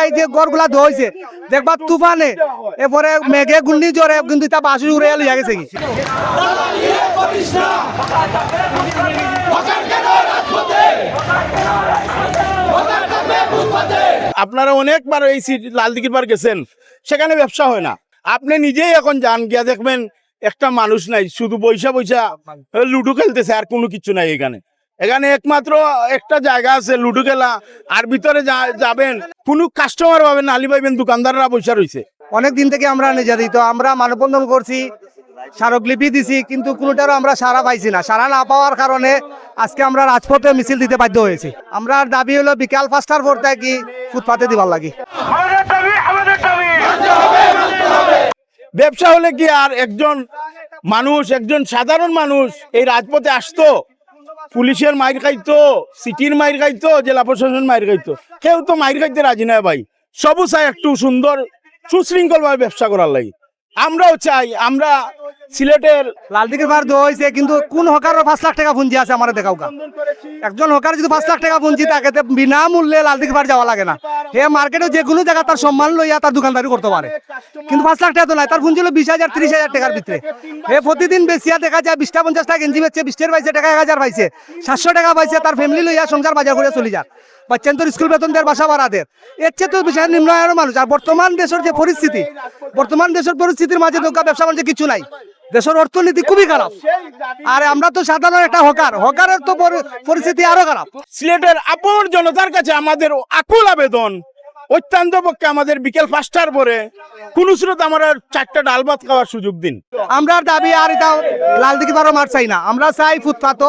এই যে ঘরগুলা ধোইছে দেখবা তুফানে এরপরে মেঘে গুন্ডি জ্বরে কিন্তু তা বাসু উড়ে লিয়া গেছে কি আপনারা অনেকবার এই লালদিঘির পার গেছেন, সেখানে ব্যবসা হয় না। আপনি নিজেই এখন যান গিয়া দেখবেন একটা মানুষ নাই, শুধু বৈশা বৈশা লুডো খেলতেছে, আর কোনো কিছু নাই। এখানে এখানে একমাত্র একটা জায়গা আছে লুডো খেলা, আর ভিতরে যাবেন কোনো কাস্টমার পাবেন না, আলি পাইবেন দোকানদাররা বৈশা রয়েছে। অনেক দিন থেকে আমরা নির্যাতিত, আমরা মানববন্ধন করছি, স্মারকলিপি দিছি, কিন্তু কোনোটারও আমরা সারা পাইছি না। সারা না পাওয়ার কারণে আজকে আমরা রাজপথে মিছিল দিতে বাধ্য হয়েছি। আমরা দাবি হলো বিকাল 5টার পর থেকে ফুটপাতে দিবার লাগি। ব্যবসা হলে কি আর একজন মানুষ, একজন সাধারণ মানুষ এই রাজপথে আসতো? পুলিশের মাইর খাইতো, সিটির মাইর খাইতো, জেলা প্রশাসন মাইর খাইতো, কেউ তো মাইর খাইতে রাজি নয় ভাই। সবু চাই একটু সুন্দর সুশৃঙ্খল ভাবে ব্যবসা করার লাগি। আমরাও চাই, আমরা সিলেটের লালদিঘির পার হয়েছে, কিন্তু কোন হকারের 5 লাখ টাকা পুঁজি আছে আমার দেখাও। একজন হকার যদি 5 লাখ টাকা পুঁজি থাকে বিনামূল্যে লালদিঘির পার যাওয়া লাগে না। হে মার্কেটে যে কোনো জায়গা তার সম্মান লইয়া তার দোকানদারি করতে পারে, কিন্তু 5 লাখ টাকা তো নাই। তার পুঁজি হলো 20,000 30,000 টাকার ভিতরে। হে প্রতিদিন বেশিয়া দেখা যায় 20টা 50 টাকা গেঞ্জি বেচছে, 20 পাইছে টাকা 1000 পাইছে, 700 টাকা পাইছে, তার ফ্যামিলি লইয়া সংসার বাজার করে চলে যায়। বাচ্চান তোর স্কুল বেতন দেয়, বাসা ভাড়া দেয়, এর চেয়ে তো বিশাল নিম্ন আয়ের মানুষ। আর বর্তমান দেশের যে পরিস্থিতি, বর্তমান দেশের পরিস্থিতির মাঝে ব্যবসা বাণিজ্য কিছু নাই, দেশের অর্থনীতি খুবই খারাপ। আর আমরা তো সাধারণ একটা হকারের তো পরিস্থিতি আরো খারাপ। সিলেটের আপন জনতার কাছে আমাদের আকুল আবেদন, অত্যন্ত পক্ষে আমাদের বিকেল 5টার পরে কোন স্রোত আমরা 4টা ডাল ভাত খাওয়ার সুযোগ দিন। আমরা দাবি আর এটা লালদিঘি পারও মার চাই না, আমরা চাই ফুটপাত